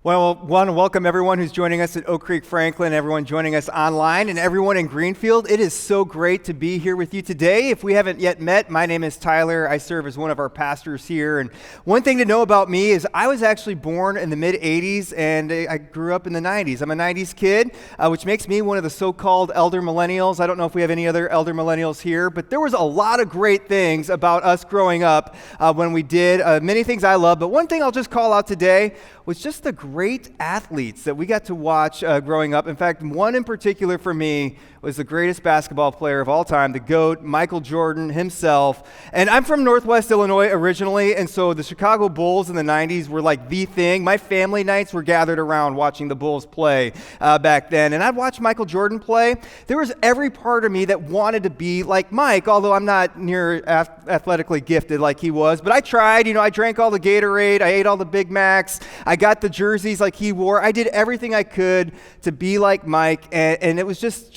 Well, I want to welcome everyone who's joining us at Oak Creek Franklin, everyone joining us online, and everyone in Greenfield. It is so great to be here with you today. If we haven't yet met, my name is Tyler. I serve as one of our pastors here. And one thing to know about me is I was actually born in the mid-'80s, and I grew up in the '90s. I'm a '90s kid, which makes me one of the so-called elder millennials. I don't know if we have any other elder millennials here, but there was a lot of great things about us growing up when we did. Many things I love, but one thing I'll just call out today was just the great athletes that we got to watch growing up. In fact, one in particular for me was the greatest basketball player of all time, the GOAT, Michael Jordan himself. And I'm from Northwest Illinois originally, and so the Chicago Bulls in the '90s were like the thing. My family nights were gathered around watching the Bulls play back then. And I'd watch Michael Jordan play. There was every part of me that wanted to be like Mike, although I'm not near athletically gifted like he was. But I tried. I drank all the Gatorade. I ate all the Big Macs. I got the jerseys like he wore. I did everything I could to be like Mike, and it was just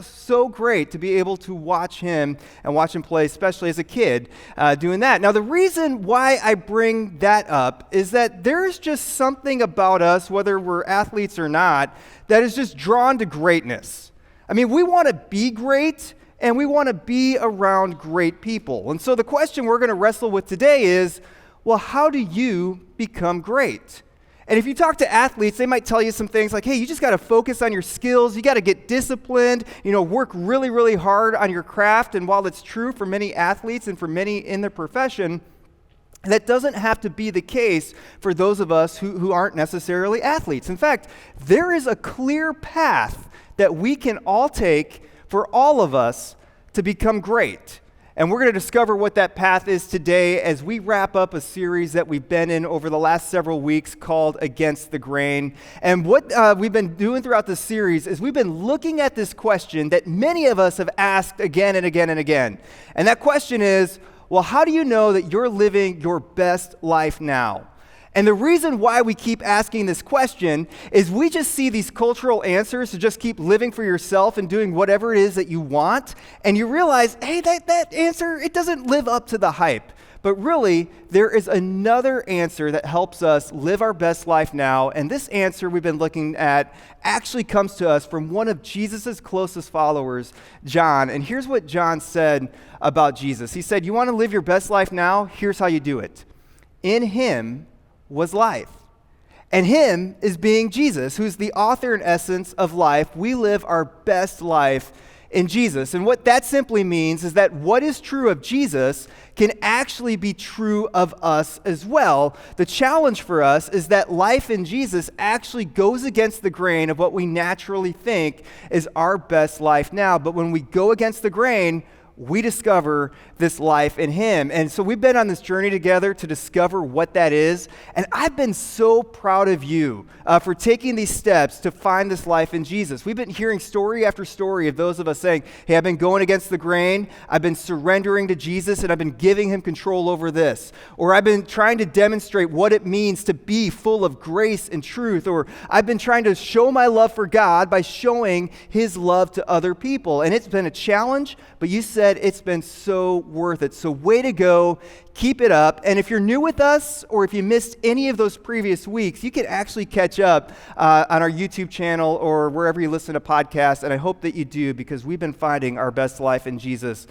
so great to be able to watch him and watch him play, especially as a kid, doing that. Now, the reason why I bring that up is that there's just something about us, whether we're athletes or not, that is just drawn to greatness. I mean, we want to be great, and we want to be around great people. And so the question we're going to wrestle with today is, well, how do you become great? And if you talk to athletes, they might tell you some things like, hey, you just got to focus on your skills. You got to get disciplined, work really, really hard on your craft. And while it's true for many athletes and for many in their profession, that doesn't have to be the case for those of us who aren't necessarily athletes. In fact, there is a clear path that we can all take for all of us to become great. And we're going to discover what that path is today as we wrap up a series that we've been in over the last several weeks called Against the Grain. And what we've been doing throughout this series is we've been looking at this question that many of us have asked again and again and again. And that question is, well, how do you know that you're living your best life now? And the reason why we keep asking this question is we just see these cultural answers to just keep living for yourself and doing whatever it is that you want. And you realize, hey, that answer, it doesn't live up to the hype. But really, there is another answer that helps us live our best life now. And this answer we've been looking at actually comes to us from one of Jesus' closest followers, John. And here's what John said about Jesus. He said, you want to live your best life now? Here's how you do it. In him was life. And him is being Jesus, who's the author and essence of life. We live our best life in Jesus. And what that simply means is that what is true of Jesus can actually be true of us as well. The challenge for us is that life in Jesus actually goes against the grain of what we naturally think is our best life now. But when we go against the grain, we discover this life in him. And so we've been on this journey together to discover what that is. And I've been so proud of you for taking these steps to find this life in Jesus. We've been hearing story after story of those of us saying, hey, I've been going against the grain. I've been surrendering to Jesus, and I've been giving him control over this. Or I've been trying to demonstrate what it means to be full of grace and truth. Or I've been trying to show my love for God by showing his love to other people. And it's been a challenge, but you said it's been so worth it. So way to go. Keep it up. And if you're new with us, or if you missed any of those previous weeks, you can actually catch up on our YouTube channel or wherever you listen to podcasts. And I hope that you do, because we've been finding our best life in Jesus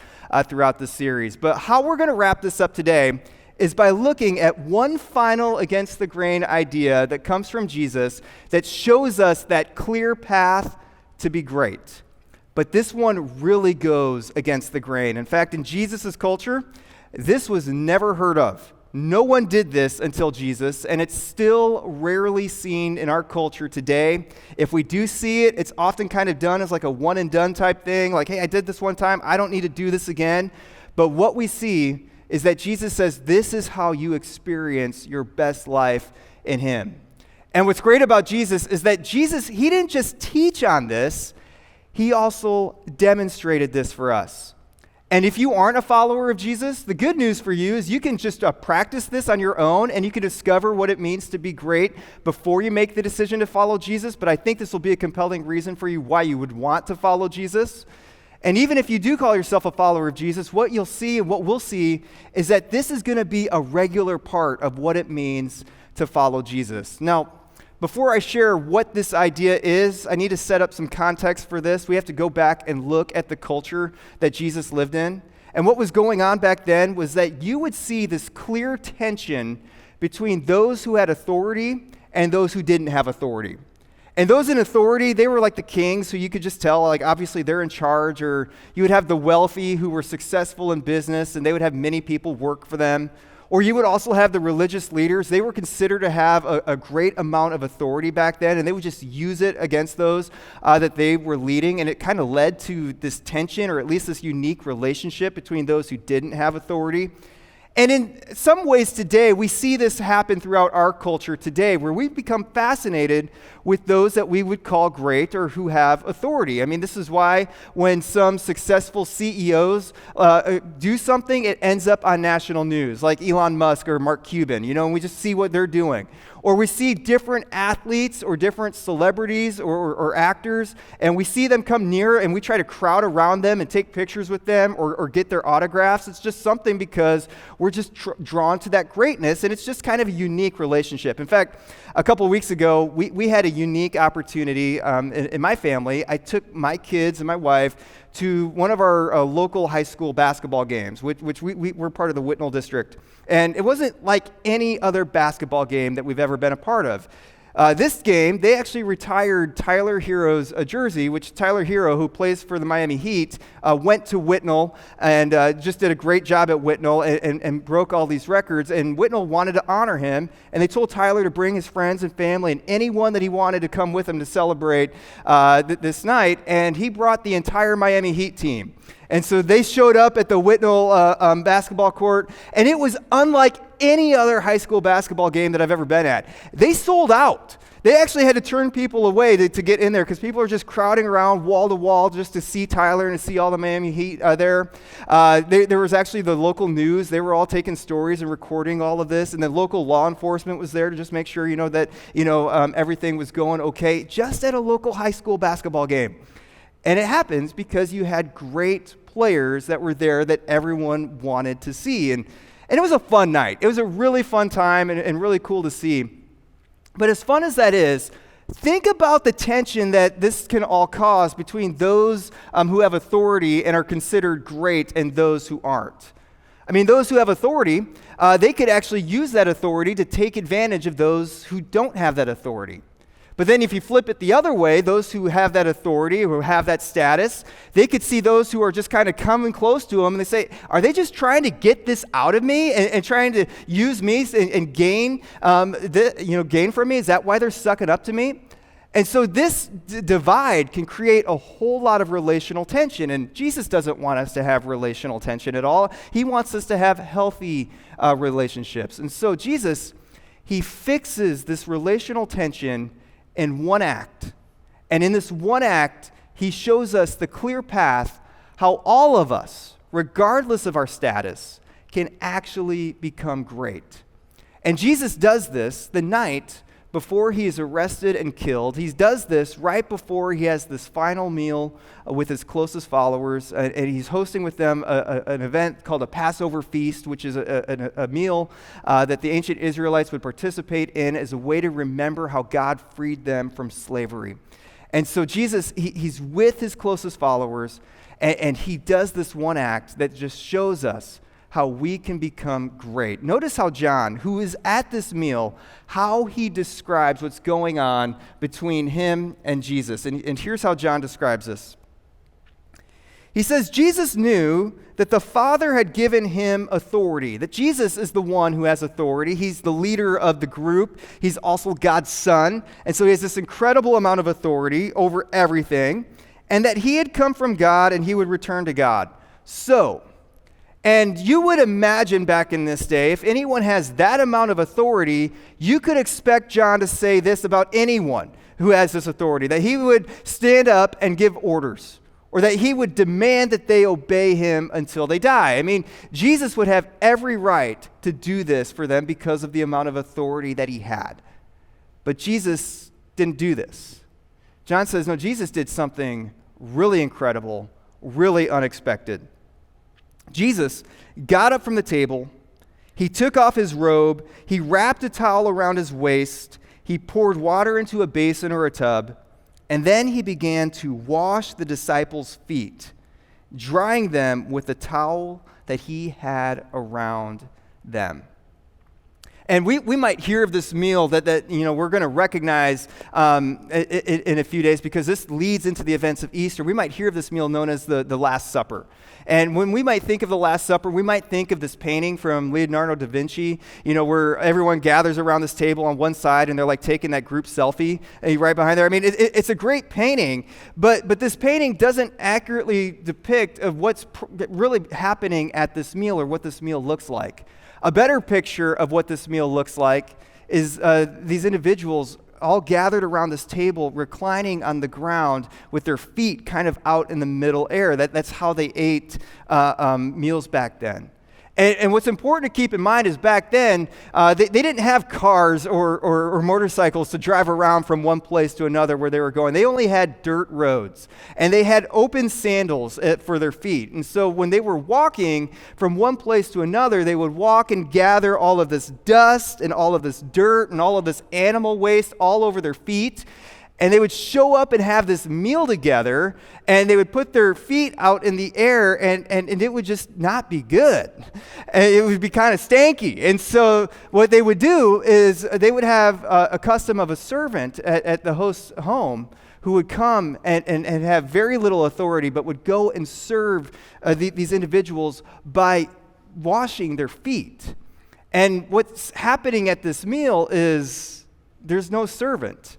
throughout this series. But how we're going to wrap this up today is by looking at one final against the grain idea that comes from Jesus that shows us that clear path to be great. But this one really goes against the grain. In fact, in Jesus' culture, this was never heard of. No one did this until Jesus, and it's still rarely seen in our culture today. If we do see it, it's often kind of done as like a one and done type thing, like, hey, I did this one time, I don't need to do this again. But what we see is that Jesus says this is how you experience your best life in him. And what's great about Jesus is that Jesus, he didn't just teach on this, he also demonstrated this for us. And if you aren't a follower of Jesus, the good news for you is you can just practice this on your own, and you can discover what it means to be great before you make the decision to follow Jesus. But I think this will be a compelling reason for you why you would want to follow Jesus. And even if you do call yourself a follower of Jesus, what you'll see and what we'll see is that this is going to be a regular part of what it means to follow Jesus. Now, Before I share what this idea is, I need to set up some context for this. We have to go back and look at the culture that Jesus lived in. And what was going on back then was that you would see this clear tension between those who had authority and those who didn't have authority. And those in authority, they were like the kings who you could just tell, like obviously they're in charge, or you would have the wealthy who were successful in business and they would have many people work for them. Or you would also have the religious leaders. They were considered to have a great amount of authority back then, and they would just use it against those that they were leading. And it kind of led to this tension, or at least this unique relationship between those who didn't have authority. And in some ways today, we see this happen throughout our culture today, where we've become fascinated with those that we would call great or who have authority. I mean, this is why when some successful CEOs do something, it ends up on national news, like Elon Musk or Mark Cuban, and we just see what they're doing. Or we see different athletes or different celebrities or actors, and we see them come near and we try to crowd around them and take pictures with them or get their autographs. It's just something because we're just drawn to that greatness, and it's just kind of a unique relationship. In fact, a couple of weeks ago, we had a unique opportunity in my family. I took my kids and my wife to one of our local high school basketball games, which we're part of the Whitnall district. And it wasn't like any other basketball game that we've ever been a part of. This game, they actually retired Tyler Herro's jersey, which Tyler Herro, who plays for the Miami Heat, went to Whitnall and just did a great job at Whitnall and broke all these records. And Whitnall wanted to honor him, and they told Tyler to bring his friends and family and anyone that he wanted to come with him to celebrate this night. And he brought the entire Miami Heat team. And so they showed up at the Whitnall basketball court, and it was unlike any other high school basketball game that I've ever been at. They sold out. They actually had to turn people away to get in there because people are just crowding around wall to wall just to see Tyler and to see all the Miami Heat there. There was actually the local news. They were all taking stories and recording all of this, and the local law enforcement was there to just make sure, that everything was going okay, just at a local high school basketball game. And it happens because you had great players that were there that everyone wanted to see. And it was a fun night. It was a really fun time and really cool to see. But as fun as that is, think about the tension that this can all cause between those who have authority and are considered great and those who aren't. I mean, those who have authority, they could actually use that authority to take advantage of those who don't have that authority. But then if you flip it the other way, those who have that authority, who have that status, they could see those who are just kind of coming close to them, and they say, are they just trying to get this out of me and trying to use me and gain, gain from me? Is that why they're sucking up to me? And so this divide can create a whole lot of relational tension, and Jesus doesn't want us to have relational tension at all. He wants us to have healthy relationships. And so Jesus, he fixes this relational tension in one act. And in this one act, he shows us the clear path how all of us, regardless of our status, can actually become great. And Jesus does this the night before he is arrested and killed. He does this right before he has this final meal with his closest followers, and he's hosting with them an event called a Passover feast, which is a meal that the ancient Israelites would participate in as a way to remember how God freed them from slavery. And so Jesus, he's with his closest followers, and he does this one act that just shows us how we can become great. Notice how John, who is at this meal, how he describes what's going on between him and Jesus. And here's how John describes this. He says, Jesus knew that the Father had given him authority, that Jesus is the one who has authority. He's the leader of the group. He's also God's son. And so he has this incredible amount of authority over everything, and that he had come from God and he would return to God. And you would imagine back in this day, if anyone has that amount of authority, you could expect John to say this about anyone who has this authority, that he would stand up and give orders, or that he would demand that they obey him until they die. I mean, Jesus would have every right to do this for them because of the amount of authority that he had. But Jesus didn't do this. John says, no, Jesus did something really incredible, really unexpected. Jesus got up from the table, he took off his robe, he wrapped a towel around his waist, he poured water into a basin or a tub, and then he began to wash the disciples' feet, drying them with the towel that he had around them. And we might hear of this meal that we're going to recognize in a few days, because this leads into the events of Easter. We might hear of this meal known as the Last Supper. And when we might think of the Last Supper, we might think of this painting from Leonardo da Vinci, where everyone gathers around this table on one side and they're like taking that group selfie right behind there. I mean, it's a great painting, but this painting doesn't accurately depict of what's really happening at this meal or what this meal looks like. A better picture of what this meal looks like is these individuals all gathered around this table, reclining on the ground with their feet kind of out in the middle air. That's how they ate meals back then. And what's important to keep in mind is back then, they didn't have cars or motorcycles to drive around from one place to another where they were going. They only had dirt roads, and they had open sandals for their feet. And so when they were walking from one place to another, they would walk and gather all of this dust and all of this dirt and all of this animal waste all over their feet. And they would show up and have this meal together, and they would put their feet out in the air, and it would just not be good. And it would be kind of stanky. And so what they would do is they would have a custom of a servant at the host's home who would come and have very little authority, but would go and serve these individuals by washing their feet. And what's happening at this meal is there's no servant,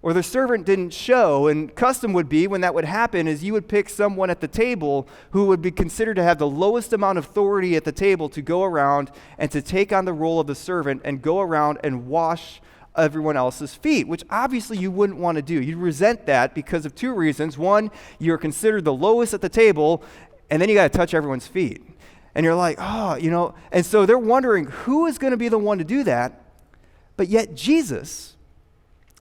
or the servant didn't show. And custom would be, when that would happen, is you would pick someone at the table who would be considered to have the lowest amount of authority at the table to go around and to take on the role of the servant and go around and wash everyone else's feet, which obviously you wouldn't want to do. You'd resent that because of two reasons. One, you're considered the lowest at the table, and then you got to touch everyone's feet. And you're like, and so they're wondering who is going to be the one to do that. But yet Jesus,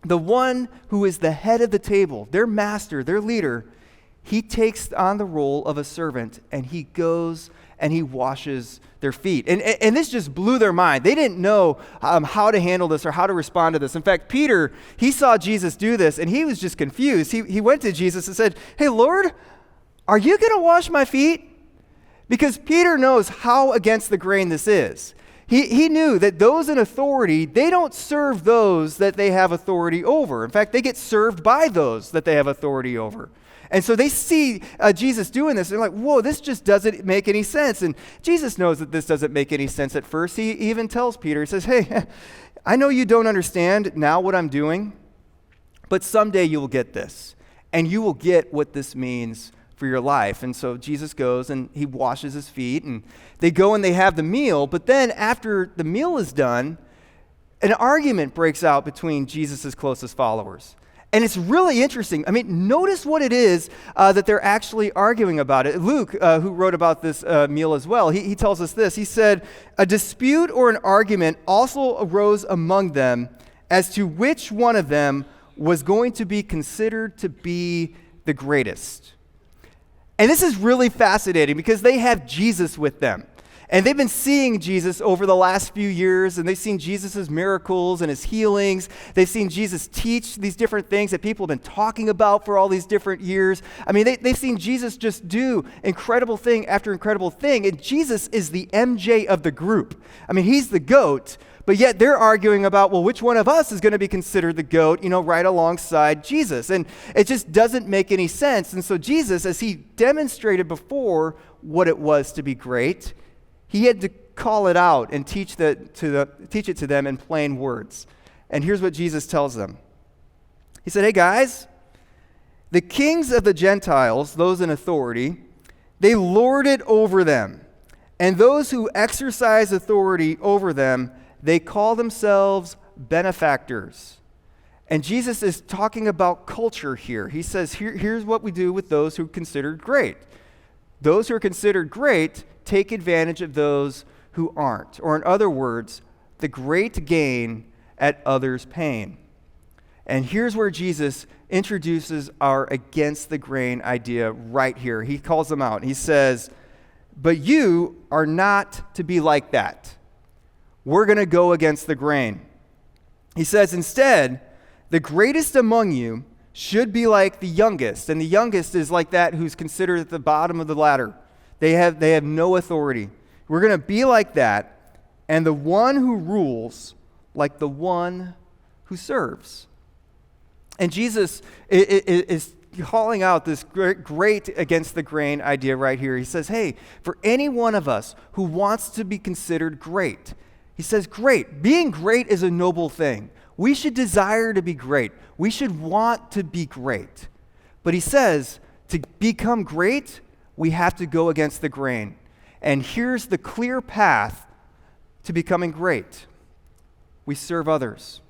the one who is the head of the table, their master, their leader, he takes on the role of a servant, and he goes and he washes their feet. And this just blew their mind. They didn't know how to handle this or how to respond to this. In fact, Peter, he saw Jesus do this, and he was just confused. He went to Jesus and said, "Hey, Lord, are you going to wash my feet?" Because Peter knows how against the grain this is. He knew that those in authority, they don't serve those that they have authority over. In fact, they get served by those that they have authority over. And so they see Jesus doing this, and they're like, whoa, this just doesn't make any sense. And Jesus knows that this doesn't make any sense at first. He even tells Peter, he says, "Hey, I know you don't understand now what I'm doing, but someday you will get this, and you will get what this means for your life." And so Jesus goes and he washes his feet, and they go and they have the meal. But then after the meal is done, an argument breaks out between Jesus' closest followers. And it's really interesting. I mean, notice what it is that they're actually arguing about it. Luke, who wrote about this meal as well, he tells us this. He said, "A dispute or an argument also arose among them as to which one of them was going to be considered to be the greatest." And this is really fascinating because they have Jesus with them. And they've been seeing Jesus over the last few years, and they've seen Jesus' miracles and his healings. They've seen Jesus teach these different things that people have been talking about for all these different years. I mean, they've seen Jesus just do incredible thing after incredible thing, and Jesus is the MJ of the group. I mean, he's the GOAT, but yet they're arguing about, well, which one of us is going to be considered the GOAT, right alongside Jesus. And it just doesn't make any sense. And so Jesus, as he demonstrated before what it was to be great, he had to call it out and teach it to them in plain words. And here's what Jesus tells them. He said, "Hey guys, the kings of the Gentiles, those in authority, they lord it over them. And those who exercise authority over them, they call themselves benefactors." And Jesus is talking about culture here. He says, here's what we do with those who are considered great. Those who are considered great take advantage of those who aren't. Or in other words, the great gain at others' pain. And here's where Jesus introduces our against the grain idea right here. He calls them out. He says, "But you are not to be like that. We're going to go against the grain." He says, instead, the greatest among you should be like the youngest. And the youngest is like that who's considered at the bottom of the ladder. They have no authority. We're going to be like that. And the one who rules like the one who serves. And Jesus is calling out this great against the grain idea right here. He says, hey, for any one of us who wants to be considered great, he says, great. Being great is a noble thing. We should desire to be great. We should want to be great. But he says, to become great, we have to go against the grain. And here's the clear path to becoming great. We serve others.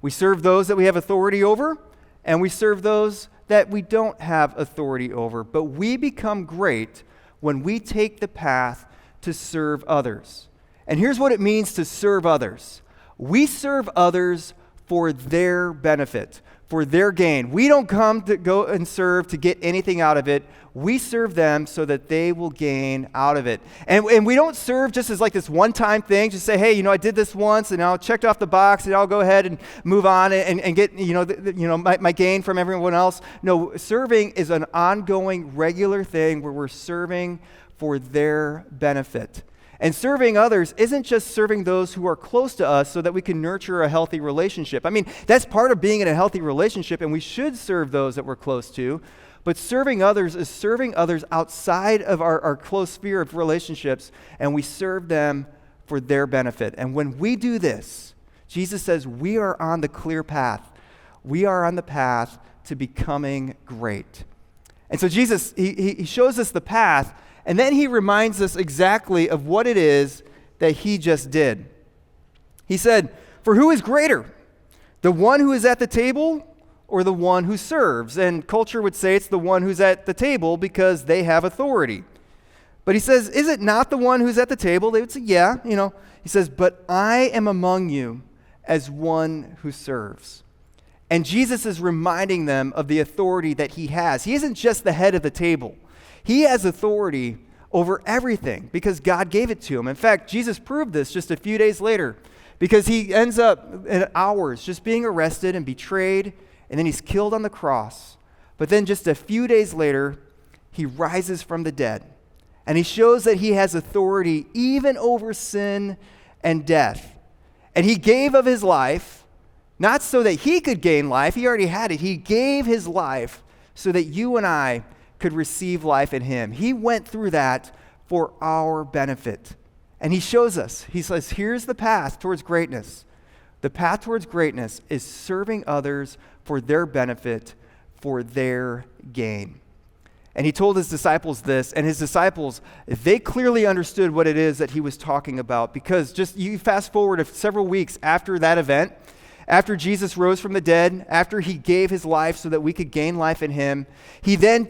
We serve those that we have authority over, and we serve those that we don't have authority over. But we become great when we take the path to serve others. And here's what it means to serve others. We serve others for their benefit, for their gain. We don't come to go and serve to get anything out of it. We serve them so that they will gain out of it. And we don't serve just as like this one-time thing, just say, hey, I did this once and I'll check off the box and I'll go ahead and move on and get, my gain from everyone else. No, serving is an ongoing, regular thing where we're serving for their benefit. And serving others isn't just serving those who are close to us so that we can nurture a healthy relationship. I mean, that's part of being in a healthy relationship, and we should serve those that we're close to. But serving others is serving others outside of our close sphere of relationships, and we serve them for their benefit. And when we do this, Jesus says we are on the clear path. We are on the path to becoming great. And so Jesus, he shows us the path, and then he reminds us exactly of what it is that he just did. He said, for who is greater, the one who is at the table or the one who serves? And culture would say it's the one who's at the table because they have authority. But he says, is it not the one who's at the table? They would say, yeah, He says, but I am among you as one who serves. And Jesus is reminding them of the authority that he has. He isn't just the head of the table. He has authority over everything because God gave it to him. In fact, Jesus proved this just a few days later because he ends up in hours just being arrested and betrayed, and then he's killed on the cross. But then just a few days later, he rises from the dead. And he shows that he has authority even over sin and death. And he gave of his life, not so that he could gain life. He already had it. He gave his life so that you and I could receive life in him. He went through that for our benefit. And he shows us. He says, here's the path towards greatness. The path towards greatness is serving others for their benefit, for their gain. And he told his disciples this, and his disciples, they clearly understood what it is that he was talking about, because just you fast forward several weeks after that event, after Jesus rose from the dead, after he gave his life so that we could gain life in him, he then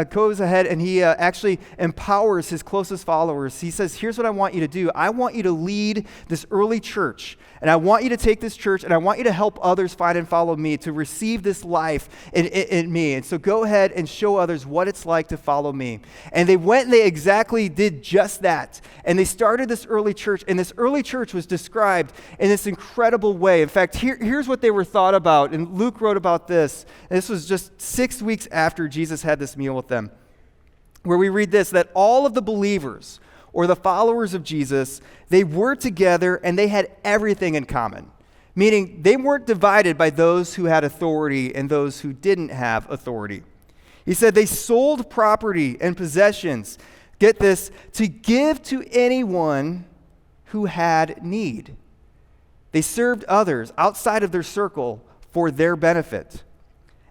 goes ahead and he actually empowers his closest followers. He says, here's what I want you to do. I want you to lead this early church, and I want you to take this church, and I want you to help others find and follow me, to receive this life in me. And so go ahead and show others what it's like to follow me. And they went and they exactly did just that. And they started this early church, and this early church was described in this incredible way. In fact, here's what they were thought about, and Luke wrote about this. And this was just 6 weeks after Jesus had this meal with them, where we read this, that all of the believers, or the followers of Jesus, they were together and they had everything in common. Meaning they weren't divided by those who had authority and those who didn't have authority. He said they sold property and possessions, get this, to give to anyone who had need. They served others outside of their circle for their benefit.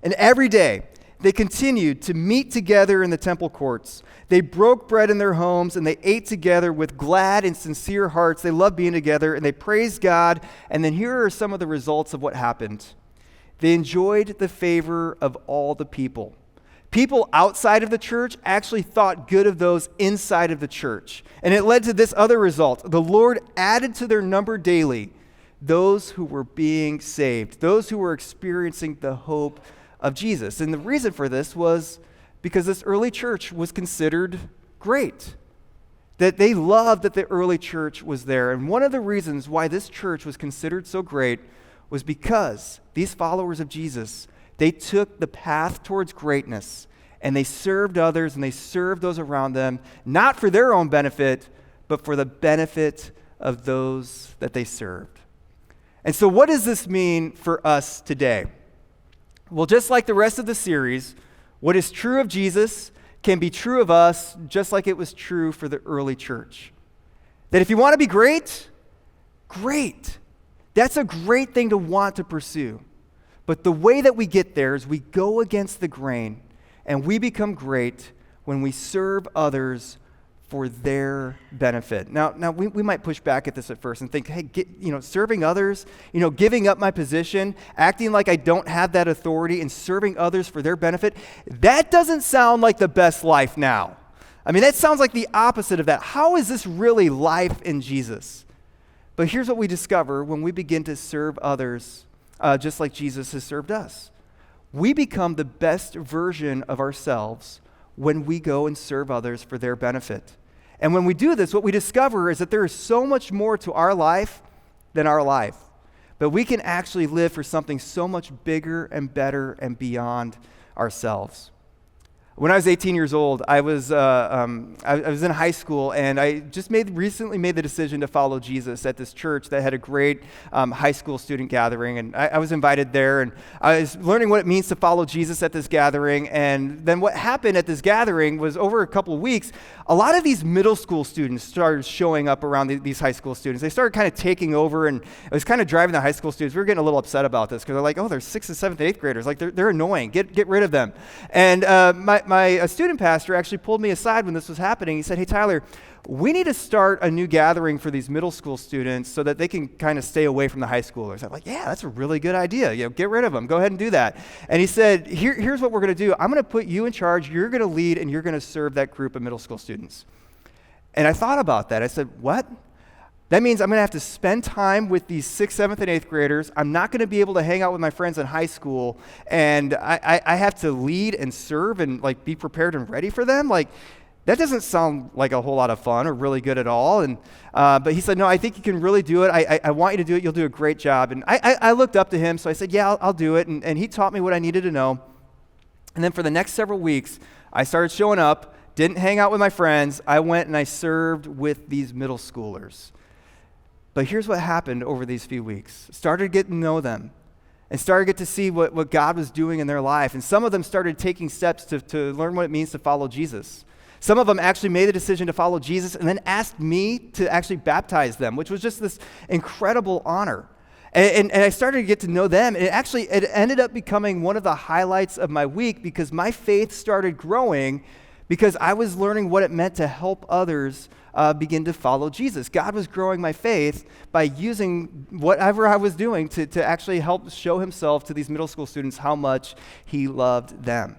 And every day, they continued to meet together in the temple courts. They broke bread in their homes, and they ate together with glad and sincere hearts. They loved being together, and they praised God. And then here are some of the results of what happened. They enjoyed the favor of all the people. People outside of the church actually thought good of those inside of the church. And it led to this other result. The Lord added to their number daily those who were being saved, those who were experiencing the hope of Jesus. And the reason for this was because this early church was considered great, that they loved that the early church was there. And one of the reasons why this church was considered so great was because these followers of Jesus, they took the path towards greatness and they served others and they served those around them, not for their own benefit, but for the benefit of those that they served. And so what does this mean for us today? Well, just like the rest of the series, what is true of Jesus can be true of us, just like it was true for the early church. That if you want to be great, great. That's a great thing to want to pursue. But the way that we get there is we go against the grain and we become great when we serve others for their benefit. Now we might push back at this at first and think, hey, serving others, giving up my position, acting like I don't have that authority and serving others for their benefit, that doesn't sound like the best life now. I mean, that sounds like the opposite of that. How is this really life in Jesus? But here's what we discover when we begin to serve others just like Jesus has served us. We become the best version of ourselves when we go and serve others for their benefit. And when we do this, what we discover is that there is so much more to our life than our life. But we can actually live for something so much bigger and better and beyond ourselves. When I was 18 years old, I was in high school, and I just recently made the decision to follow Jesus at this church that had a great high school student gathering, and I was invited there, and I was learning what it means to follow Jesus at this gathering. And then what happened at this gathering was, over a couple of weeks, a lot of these middle school students started showing up around these high school students. They started kind of taking over, and it was kind of driving the high school students. We were getting a little upset about this because they're like, oh, they're 6th and 7th, 8th graders. Like, they're annoying. Get rid of them. And my student pastor actually pulled me aside when this was happening. He said, hey, Tyler, we need to start a new gathering for these middle school students so that they can kind of stay away from the high schoolers. I'm like, yeah, that's a really good idea. Get rid of them. Go ahead and do that. And he said, here's what we're going to do. I'm going to put you in charge. You're going to lead, and you're going to serve that group of middle school students. And I thought about that. I said, what? That means I'm going to have to spend time with these 6th, 7th, and 8th graders. I'm not going to be able to hang out with my friends in high school, and I have to lead and serve and be prepared and ready for them. That doesn't sound like a whole lot of fun or really good at all. And but he said, no, I think you can really do it. I want you to do it. You'll do a great job. And I looked up to him, so I said, yeah, I'll do it. And he taught me what I needed to know. And then for the next several weeks, I started showing up, didn't hang out with my friends. I went and I served with these middle schoolers. But here's what happened over these few weeks. Started getting to know them and started to get to see what God was doing in their life. And some of them started taking steps to learn what it means to follow Jesus. Some of them actually made the decision to follow Jesus and then asked me to actually baptize them, which was just this incredible honor. And I started to get to know them. And it ended up becoming one of the highlights of my week because my faith started growing because I was learning what it meant to help others begin to follow Jesus. God was growing my faith by using whatever I was doing to actually help show himself to these middle school students how much he loved them.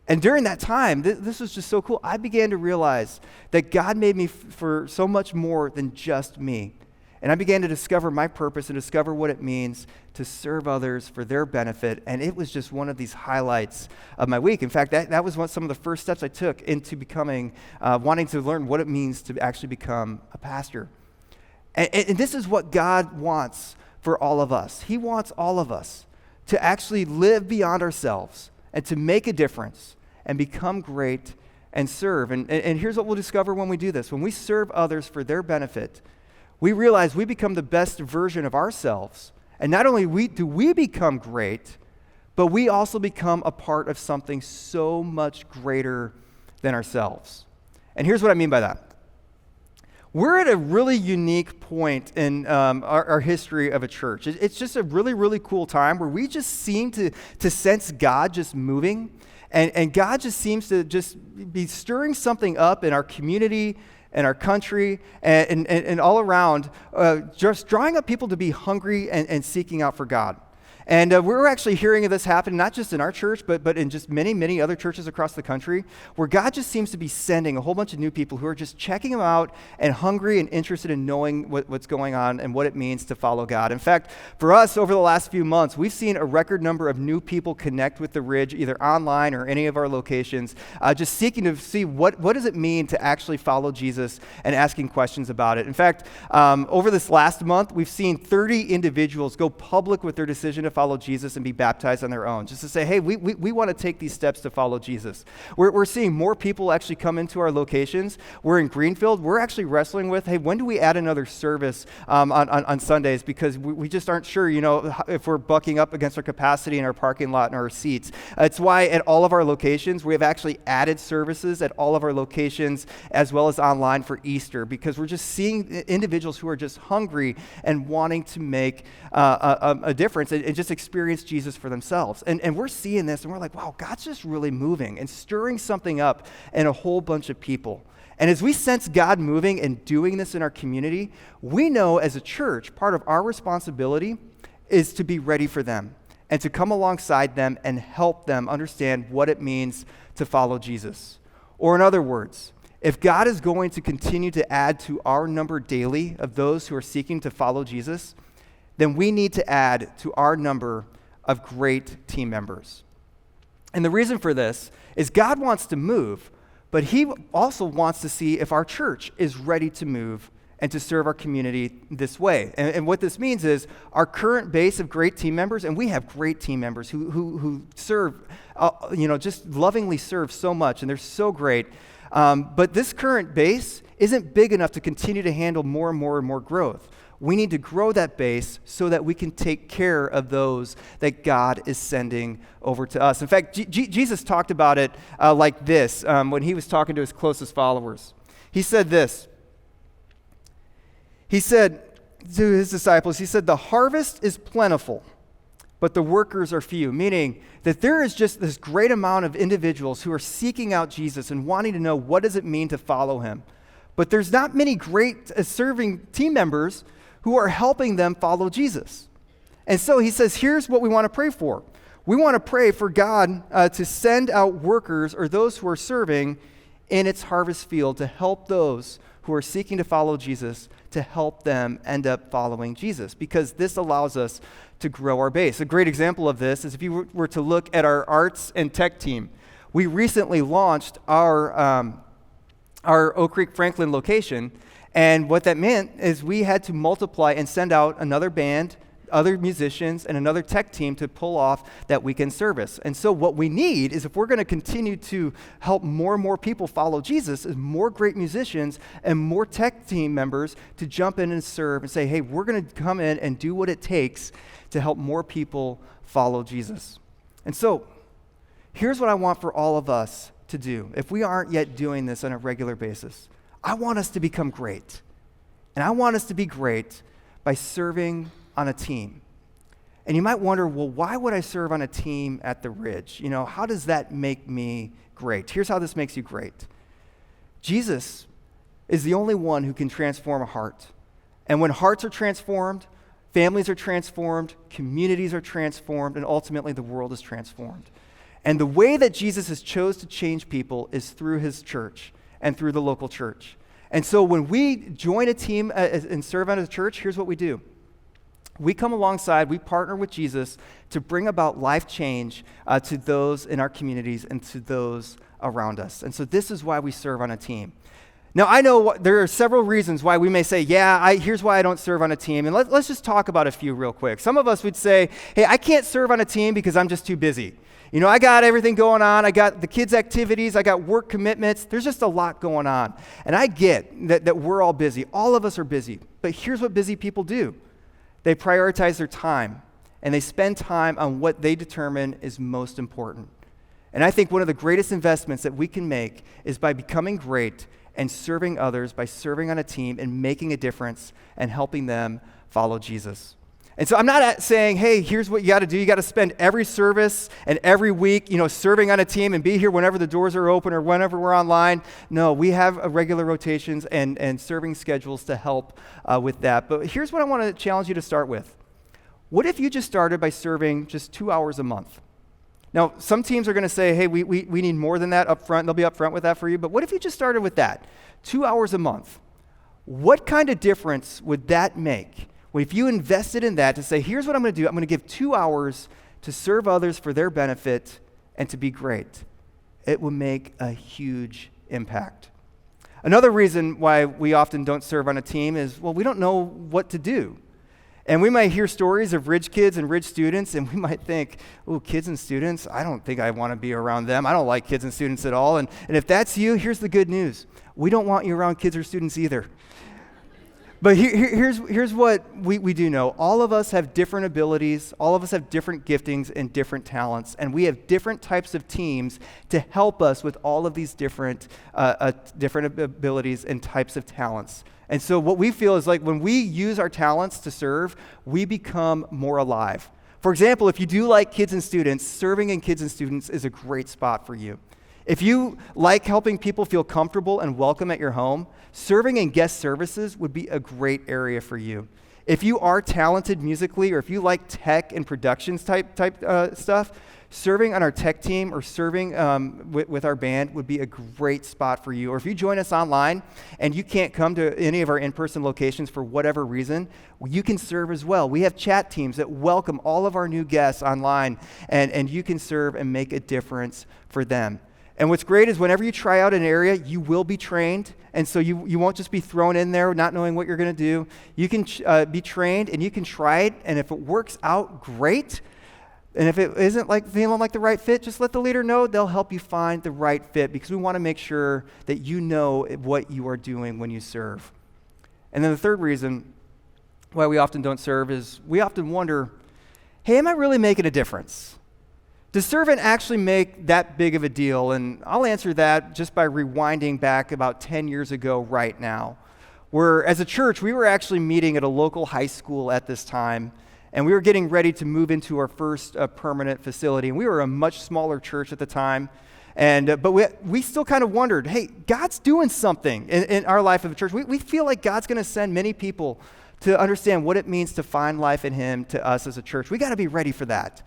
And during that time, this was just so cool. I began to realize that God made me for so much more than just me. And I began to discover my purpose and discover what it means to serve others for their benefit. And it was just one of these highlights of my week. In fact, that was some of the first steps I took into becoming, wanting to learn what it means to actually become a pastor. And this is what God wants for all of us. He wants all of us to actually live beyond ourselves and to make a difference and become great and serve. And here's what we'll discover when we do this. When we serve others for their benefit, we realize we become the best version of ourselves. And not only do we become great, but we also become a part of something so much greater than ourselves. And here's what I mean by that. We're at a really unique point in our history of a church. It's just a really, really cool time where we just seem to sense God just moving. And God just seems to just be stirring something up in our community and our country and all around, just drawing up people to be hungry and seeking out for God. And we're actually hearing of this happen, not just in our church, but in just many, many other churches across the country, where God just seems to be sending a whole bunch of new people who are just checking Him out and hungry and interested in knowing what's going on and what it means to follow God. In fact, for us, over the last few months, we've seen a record number of new people connect with the Ridge, either online or any of our locations, just seeking to see what does it mean to actually follow Jesus and asking questions about it. In fact, over this last month, we've seen 30 individuals go public with their decision to follow Jesus and be baptized on their own, just to say, hey, we want to take these steps to follow Jesus. We're seeing more people actually come into our locations. We're in Greenfield. We're actually wrestling with, hey, when do we add another service on Sundays? Because we just aren't sure, if we're bucking up against our capacity in our parking lot and our seats. It's why at all of our locations, we have actually added services at all of our locations as well as online for Easter, because we're just seeing individuals who are just hungry and wanting to make a difference and just experience Jesus for themselves. And we're seeing this and we're like, wow, God's just really moving and stirring something up in a whole bunch of people. And as we sense God moving and doing this in our community, we know as a church, part of our responsibility is to be ready for them and to come alongside them and help them understand what it means to follow Jesus. Or in other words, if God is going to continue to add to our number daily of those who are seeking to follow Jesus, then we need to add to our number of great team members. And the reason for this is God wants to move, but He also wants to see if our church is ready to move and to serve our community this way. And what this means is our current base of great team members, and we have great team members who serve, just lovingly serve so much, and they're so great. But this current base isn't big enough to continue to handle more and more and more growth. We need to grow that base so that we can take care of those that God is sending over to us. In fact, Jesus talked about it like this when He was talking to His closest followers. He said this. He said to His disciples, He said, "The harvest is plentiful, but the workers are few," meaning that there is just this great amount of individuals who are seeking out Jesus and wanting to know what does it mean to follow Him. But there's not many great serving team members who are helping them follow Jesus. And so He says, here's what we want to pray for. We want to pray for God to send out workers or those who are serving in its harvest field to help those who are seeking to follow Jesus, to help them end up following Jesus, because this allows us to grow our base. A great example of this is if you were to look at our arts and tech team. We recently launched our Oak Creek Franklin location, and what that meant is we had to multiply and send out another band, other musicians, and another tech team to pull off that weekend service. And so what we need is, if we're going to continue to help more and more people follow Jesus, is more great musicians and more tech team members to jump in and serve and say, hey, we're going to come in and do what it takes to help more people follow Jesus. And so here's what I want for all of us to do. If we aren't yet doing this on a regular basis, I want us to become great. And I want us to be great by serving on a team. And you might wonder, well, why would I serve on a team at the Ridge? How does that make me great? Here's how this makes you great. Jesus is the only one who can transform a heart. And when hearts are transformed, families are transformed, communities are transformed, and ultimately the world is transformed. And the way that Jesus has chose to change people is through His church and through the local church. And so when we join a team and serve on a church, here's what we do. We come alongside, we partner with Jesus to bring about life change to those in our communities and to those around us. And so this is why we serve on a team. Now, I know there are several reasons why we may say, here's why I don't serve on a team. And let's just talk about a few real quick. Some of us would say, hey, I can't serve on a team because I'm just too busy. I got everything going on. I got the kids' activities. I got work commitments. There's just a lot going on. And I get that we're all busy. All of us are busy. But here's what busy people do. They prioritize their time, and they spend time on what they determine is most important. And I think one of the greatest investments that we can make is by becoming great and serving others, by serving on a team and making a difference and helping them follow Jesus. And so I'm not saying, hey, here's what you got to do. You got to spend every service and every week, serving on a team and be here whenever the doors are open or whenever we're online. No, we have regular rotations and serving schedules to help with that. But here's what I want to challenge you to start with. What if you just started by serving just 2 hours a month? Now, some teams are going to say, hey, we need more than that up front. They'll be up front with that for you. But what if you just started with that? 2 hours a month. What kind of difference would that make? Well, if you invested in that to say, here's what I'm going to do. I'm going to give 2 hours to serve others for their benefit and to be great. It will make a huge impact. Another reason why we often don't serve on a team is, well, we don't know what to do. And we might hear stories of rich kids and rich students, and we might think, oh, kids and students, I don't think I want to be around them. I don't like kids and students at all. And if that's you, here's the good news. We don't want you around kids or students either. But here's what we do know. All of us have different abilities. All of us have different giftings and different talents. And we have different types of teams to help us with all of these different abilities and types of talents. And so what we feel is like when we use our talents to serve, we become more alive. For example, if you do like kids and students, serving in kids and students is a great spot for you. If you like helping people feel comfortable and welcome at your home, serving in guest services would be a great area for you. If you are talented musically, or if you like tech and productions type stuff, serving on our tech team or serving with our band would be a great spot for you. Or if you join us online and you can't come to any of our in-person locations for whatever reason, you can serve as well. We have chat teams that welcome all of our new guests online, and you can serve and make a difference for them. And what's great is whenever you try out an area, you will be trained. And so you won't just be thrown in there not knowing what you're going to do. You can be trained and you can try it. And if it works out, great. And if it isn't feeling like the right fit, just let the leader know. They'll help you find the right fit, because we want to make sure that you know what you are doing when you serve. And then the third reason why we often don't serve is we often wonder, hey, am I really making a difference? Does serving actually make that big of a deal? And I'll answer that just by rewinding back about 10 years ago right now, where as a church, we were actually meeting at a local high school at this time, and we were getting ready to move into our first permanent facility. And we were a much smaller church at the time, but we still kind of wondered, hey, God's doing something in our life of a church. We feel like God's going to send many people to understand what it means to find life in Him to us as a church. We got to be ready for that.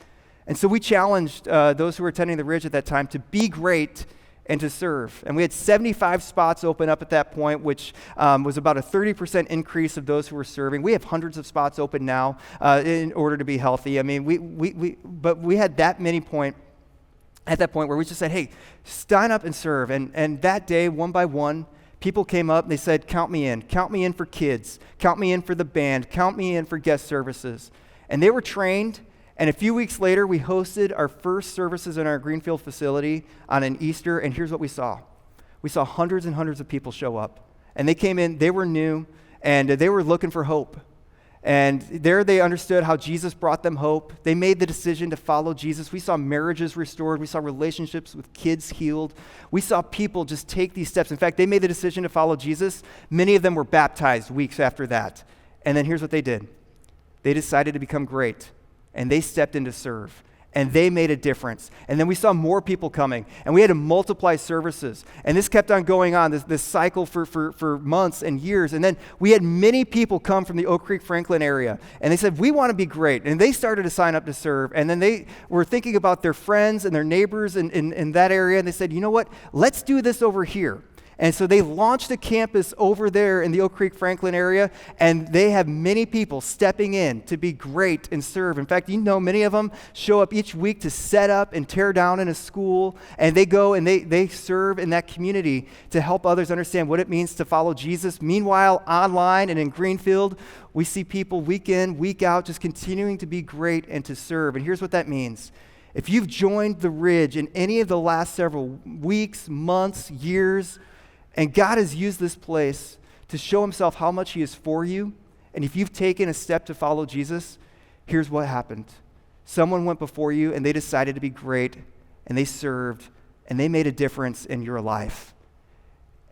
And so we challenged those who were attending the Ridge at that time to be great and to serve. And we had 75 spots open up at that point, which was about a 30% increase of those who were serving. We have hundreds of spots open now in order to be healthy. I mean, but we had that many at that point where we just said, hey, sign up and serve. And that day, one by one, people came up and they said, count me in for kids, count me in for the band, count me in for guest services. And they were trained. And a few weeks later, we hosted our first services in our Greenfield facility on an Easter, and here's what we saw. We saw hundreds and hundreds of people show up. And they came in, they were new, and they were looking for hope. And there they understood how Jesus brought them hope. They made the decision to follow Jesus. We saw marriages restored. We saw relationships with kids healed. We saw people just take these steps. In fact, they made the decision to follow Jesus. Many of them were baptized weeks after that. And then here's what they did. They decided to become great. And they stepped in to serve, and they made a difference. And then we saw more people coming, and we had to multiply services. And this kept on going on, this cycle for months and years. And then we had many people come from the Oak Creek, Franklin area, and they said, we want to be great. And they started to sign up to serve. And then they were thinking about their friends and their neighbors in that area, and they said, you know what, let's do this over here. And so they launched a campus over there in the Oak Creek, Franklin area, and they have many people stepping in to be great and serve. In fact, many of them show up each week to set up and tear down in a school, and they go and they serve in that community to help others understand what it means to follow Jesus. Meanwhile, online and in Greenfield, we see people week in, week out, just continuing to be great and to serve. And here's what that means. If you've joined the Ridge in any of the last several weeks, months, years, and God has used this place to show Himself how much He is for you, and if you've taken a step to follow Jesus, here's what happened. Someone went before you, and they decided to be great, and they served, and they made a difference in your life.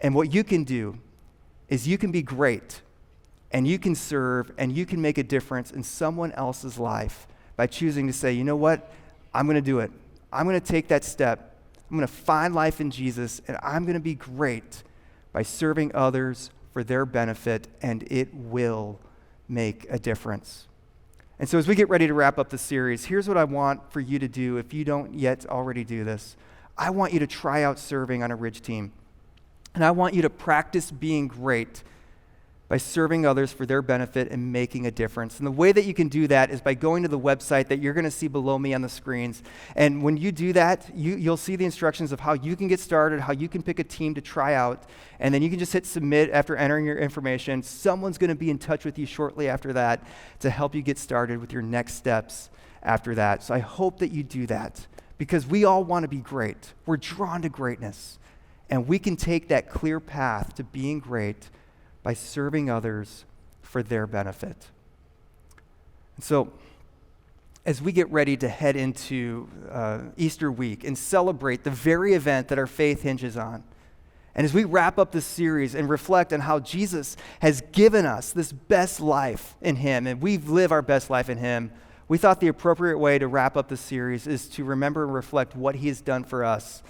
And what you can do is you can be great, and you can serve, and you can make a difference in someone else's life by choosing to say, you know what, I'm going to do it. I'm going to take that step. I'm going to find life in Jesus, and I'm going to be great by serving others for their benefit, and it will make a difference. And so as we get ready to wrap up the series, here's what I want for you to do if you don't yet already do this. I want you to try out serving on a Ridge team. And I want you to practice being great by serving others for their benefit and making a difference. And the way that you can do that is by going to the website that you're going to see below me on the screens. And when you do that, you'll see the instructions of how you can get started, how you can pick a team to try out, and then you can just hit submit after entering your information. Someone's going to be in touch with you shortly after that to help you get started with your next steps after that. So I hope that you do that because we all want to be great. We're drawn to greatness, and we can take that clear path to being great by serving others for their benefit. And so, as we get ready to head into Easter week and celebrate the very event that our faith hinges on, and as we wrap up this series and reflect on how Jesus has given us this best life in Him, and we live our best life in Him, we thought the appropriate way to wrap up the series is to remember and reflect what He has done for us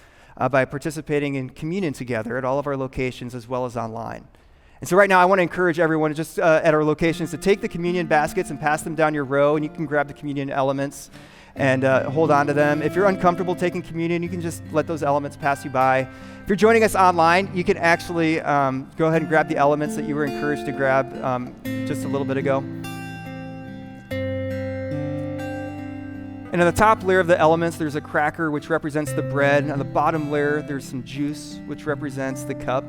by participating in communion together at all of our locations as well as online. And so right now, I want to encourage everyone just at our locations to take the communion baskets and pass them down your row, and you can grab the communion elements and hold on to them. If you're uncomfortable taking communion, you can just let those elements pass you by. If you're joining us online, you can actually go ahead and grab the elements that you were encouraged to grab just a little bit ago. And on the top layer of the elements, there's a cracker, which represents the bread. And on the bottom layer, there's some juice, which represents the cup.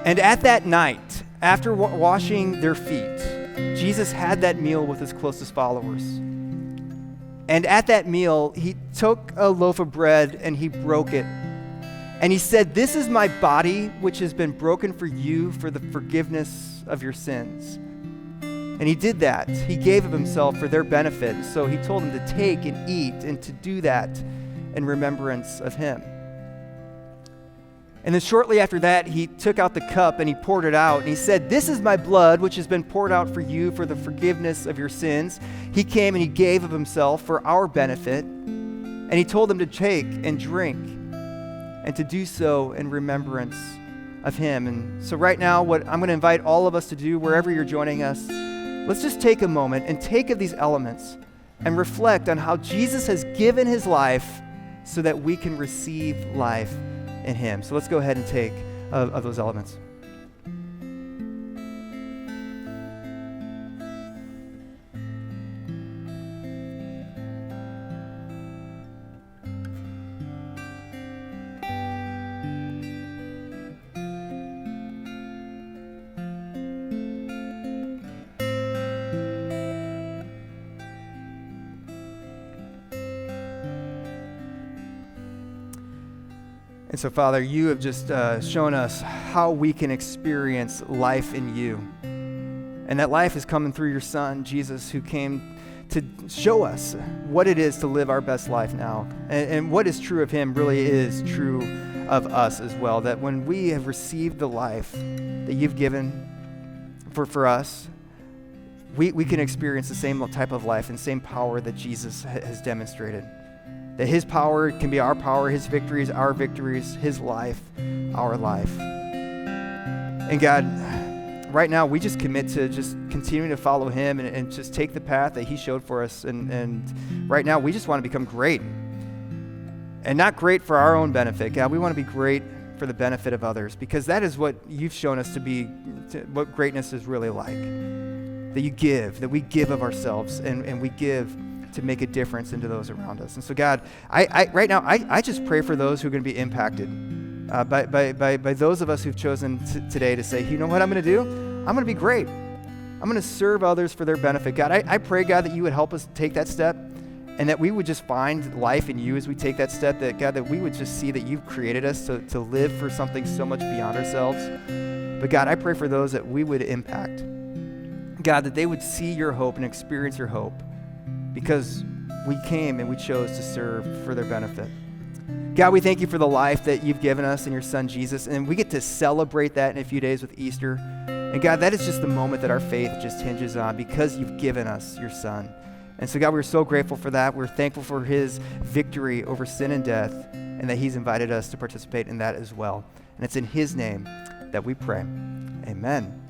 And at that night, after washing their feet, Jesus had that meal with his closest followers. And at that meal, he took a loaf of bread and he broke it. And he said, "This is my body, which has been broken for you for the forgiveness of your sins." And he did that. He gave of himself for their benefit. So he told them to take and eat and to do that in remembrance of him. And then shortly after that, he took out the cup and he poured it out. And he said, "This is my blood, which has been poured out for you for the forgiveness of your sins." He came and he gave of himself for our benefit. And he told them to take and drink and to do so in remembrance of him. And so right now, what I'm going to invite all of us to do, wherever you're joining us, let's just take a moment and take of these elements and reflect on how Jesus has given his life so that we can receive life in him. So let's go ahead and take of those elements. And so, Father, you have just shown us how we can experience life in you. And that life is coming through your Son, Jesus, who came to show us what it is to live our best life now. And what is true of him really is true of us as well. That when we have received the life that you've given for us, we can experience the same type of life and same power that Jesus has demonstrated. That his power can be our power, his victories, our victories, his life, our life. And God, right now we just commit to just continuing to follow him and just take the path that he showed for us. And right now we just want to become great. And not great for our own benefit, God. We want to be great for the benefit of others, because that is what you've shown us to be, what greatness is really like. That you give, that we give of ourselves and we give to make a difference into those around us. And so, God, right now, I just pray for those who are going to be impacted by those of us who've chosen today to say, you know what I'm going to do? I'm going to be great. I'm going to serve others for their benefit. God, I pray, God, that you would help us take that step and that we would just find life in you as we take that step, that, God, that we would just see that you've created us to live for something so much beyond ourselves. But, God, I pray for those that we would impact. God, that they would see your hope and experience your hope, because we came and we chose to serve for their benefit. God, we thank you for the life that you've given us in your Son, Jesus, and we get to celebrate that in a few days with Easter. And God, that is just the moment that our faith just hinges on, because you've given us your Son. And so, God, we're so grateful for that. We're thankful for his victory over sin and death, and that he's invited us to participate in that as well. And it's in his name that we pray. Amen.